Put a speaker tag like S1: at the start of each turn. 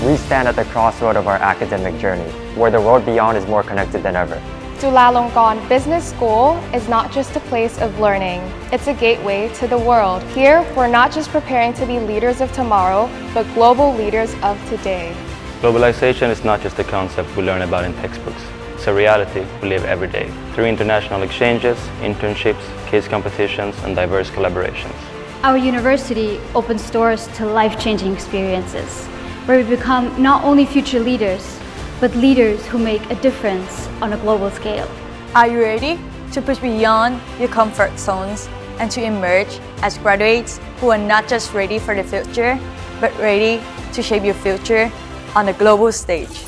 S1: We stand at the crossroad of our academic journey, where the world beyond is more connected than ever.
S2: Chulalongkorn Business School is not just a place of learning, it's a gateway to the world. Here, we're not just preparing to be leaders of tomorrow, but global leaders of today.
S3: Globalization is not just a concept we learn about in textbooks. It's a reality we live every day, through international exchanges, internships, case competitions, and diverse collaborations.
S4: Our university opens doors to life-changing experiences, where we become not only future leaders, but leaders who make a difference on a global scale.
S5: Are you ready to push beyond your comfort zones and to emerge as graduates who are not just ready for the future, but ready to shape your future on the global stage?